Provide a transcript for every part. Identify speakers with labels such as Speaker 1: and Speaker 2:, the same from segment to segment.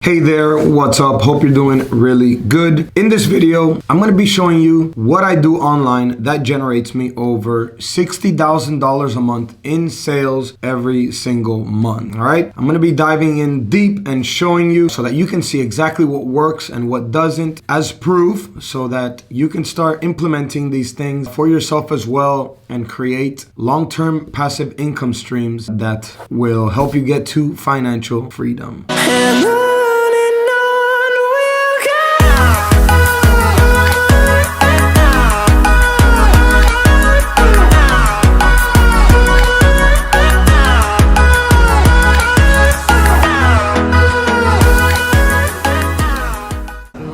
Speaker 1: Hey there, what's up? Hope you're doing really good. In this video, I'm going to be showing you what I do online that generates me over $60,000 a month in sales every single month. All right. I'm going to be diving in deep and showing you so that you can see exactly what works and what doesn't as proof so that you can start implementing these things for yourself as well and create long-term passive income streams that will help you get to financial freedom.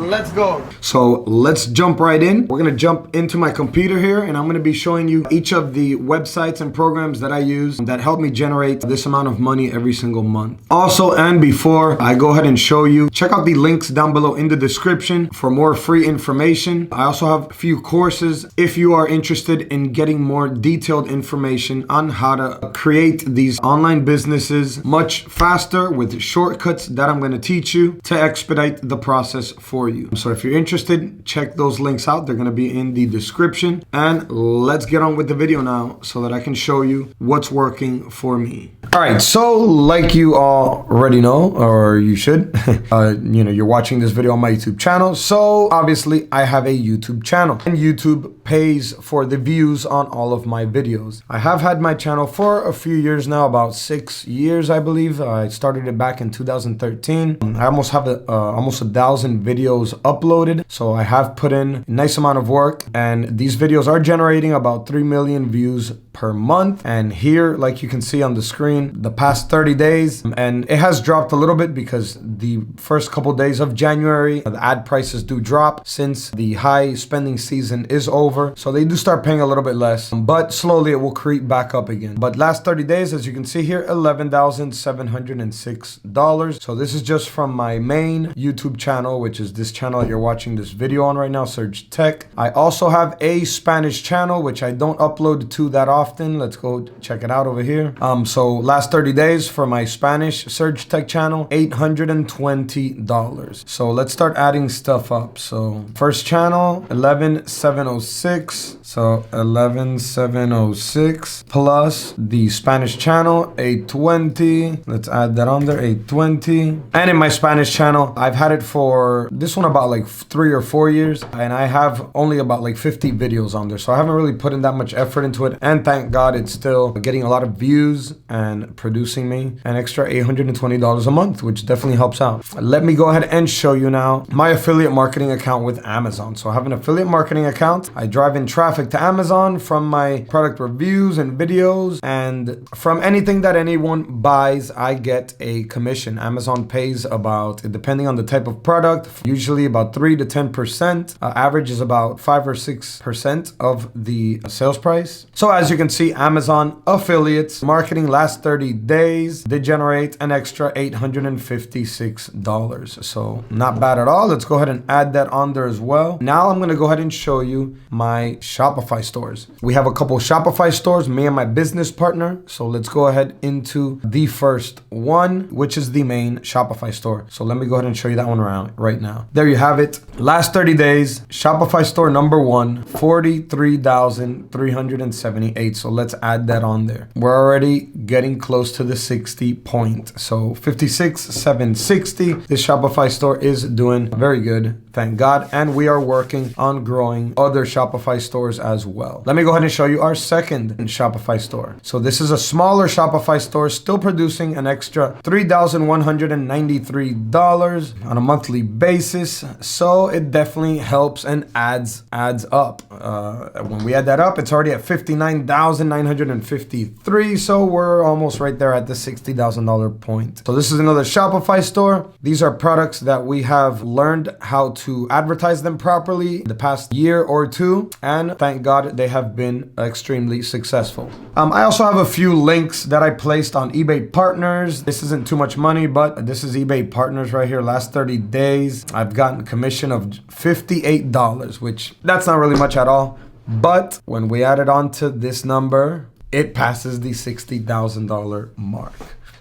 Speaker 1: Let's go. So let's jump right in. We're going to jump into my computer here and I'm going to be showing you each of the websites and programs that I use that help me generate this amount of money every single month. Also, and before I go ahead and show you, check out the links down below in the description for more free information. I also have a few courses if you are interested in getting more detailed information on how to create these online businesses much faster with shortcuts that I'm going to teach you to expedite the process for you. So if you're interested, check those links out. They're going to be in the description. And let's get on with the video now so that I can show you what's working for me. All right, so like you already know, or you should, you're watching this video on my YouTube channel. So obviously I have a YouTube channel and YouTube pays for the views on all of my videos. I have had my channel for a few years now, about 6 years, I believe. I started it back in 2013. I almost have almost 1,000 videos uploaded. So I have put in a nice amount of work and these videos are generating about 3 million views per month. And here, like you can see on the screen, the past 30 days, and it has dropped a little bit because the first couple days of January, the ad prices do drop since the high spending season is over. So they do start paying a little bit less, but slowly it will creep back up again. But last 30 days, as you can see here, $11,706. So this is just from my main YouTube channel, which is this channel that you're watching this video on right now, Surge Tech. I also have a Spanish channel, which I don't upload to that often. Let's go check it out over here. So last 30 days for my Spanish Surge Tech channel, $820. So let's start adding stuff up. So first channel, 11,706. So 11,706 plus the Spanish channel, 820. Let's add that on there, 820. And in my Spanish channel, I've had it for this one about like 3 or 4 years. And I have only about like 50 videos on there. So I haven't really put in that much effort into it. And thank God it's still getting a lot of views and producing me an extra $820 a month, which definitely helps out. Let me go ahead and show you now my affiliate marketing account with Amazon. So I have an affiliate marketing account. I drive in traffic to Amazon from my product reviews and videos, and from anything that anyone buys, I get a commission. Amazon pays about, depending on the type of product, usually about 3 to 10%. Average is about 5 or 6% of the sales price. So as you can see, Amazon affiliates marketing last 30 days did generate an extra $856. So not bad at all. Let's go ahead and add that on there as well. Now I'm going to go ahead and show you my Shopify stores. We have a couple Shopify stores, me and my business partner. So let's go ahead into the first one, which is the main Shopify store. So let me go ahead and show you that one around right now. There you have it. Last 30 days, Shopify store number one, 43,378. So let's add that on there. We're already getting close to the 60 point. So 56,760. This Shopify store is doing very good, thank God. And we are working on growing other Shopify stores as well. Let me go ahead and show you our second Shopify store. So this is a smaller Shopify store, still producing an extra $3,193 on a monthly basis. So it definitely helps and adds up. When we add that up, it's already at 59,953. So we're almost right there at the $60,000 point. So this is another Shopify store. These are products that we have learned how to advertise them properly the past year or two, and thank God they have been extremely successful. I also have a few links that I placed on eBay Partners. This isn't too much money, but this is eBay Partners right here. Last 30 days, I've gotten a commission of $58, which that's not really much at all. But when we add it on to this number, it passes the $60,000 mark.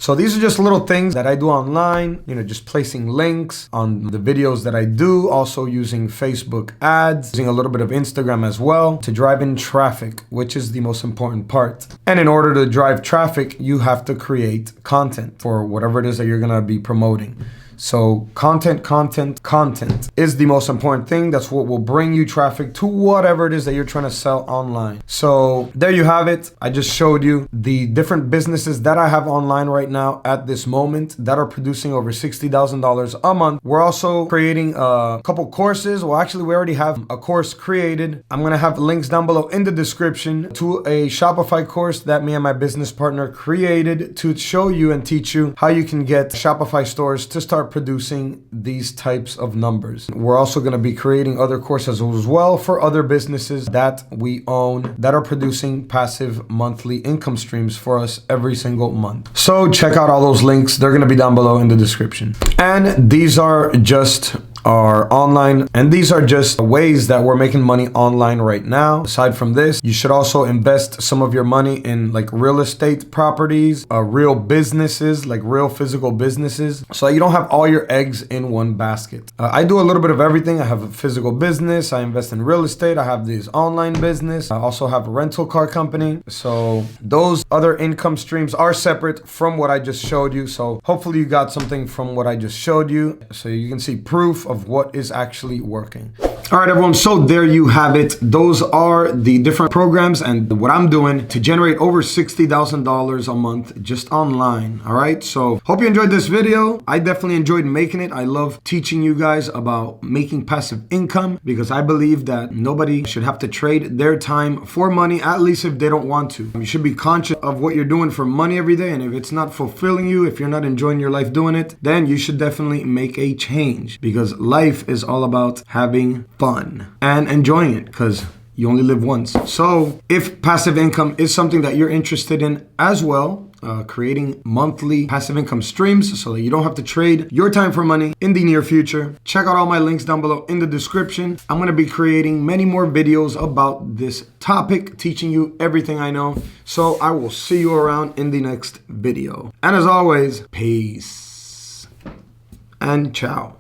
Speaker 1: So these are just little things that I do online, just placing links on the videos that I do, also using Facebook ads, using a little bit of Instagram as well to drive in traffic, which is the most important part. And in order to drive traffic, you have to create content for whatever it is that you're going to be promoting. So content is the most important thing. That's what will bring you traffic to whatever it is that you're trying to sell online. So there you have it. I just showed you the different businesses that I have online right now at this moment that are producing over $60,000 a month. We're also creating a couple courses. Well, actually, we already have a course created. I'm going to have links down below in the description to a Shopify course that me and my business partner created to show you and teach you how you can get Shopify stores to start producing these types of numbers. We're also going to be creating other courses as well for other businesses that we own that are producing passive monthly income streams for us every single month. So check out all those links. They're going to be down below in the description. And these are just are online, and these are just ways that we're making money online right now. Aside from this, you should also invest some of your money in like real estate properties, real businesses, like real physical businesses, so that you don't have all your eggs in one basket. I do a little bit of everything. I have a physical business, I invest in real estate, I have this online business, I also have a rental car company. So those other income streams are separate from what I just showed you. So hopefully you got something from what I just showed you, so you can see proof of what is actually working. All right, everyone. So there you have it. Those are the different programs and what I'm doing to generate over $60,000 a month just online. All right. So hope you enjoyed this video. I definitely enjoyed making it. I love teaching you guys about making passive income because I believe that nobody should have to trade their time for money, at least if they don't want to. You should be conscious of what you're doing for money every day. And if it's not fulfilling you, if you're not enjoying your life doing it, then you should definitely make a change, because life is all about having fun and enjoying it, because you only live once. So if passive income is something that you're interested in as well, creating monthly passive income streams so that you don't have to trade your time for money in the near future, check out all my links down below in the description. I'm going to be creating many more videos about this topic, teaching you everything I know. So I will see you around in the next video. And as always, peace and ciao.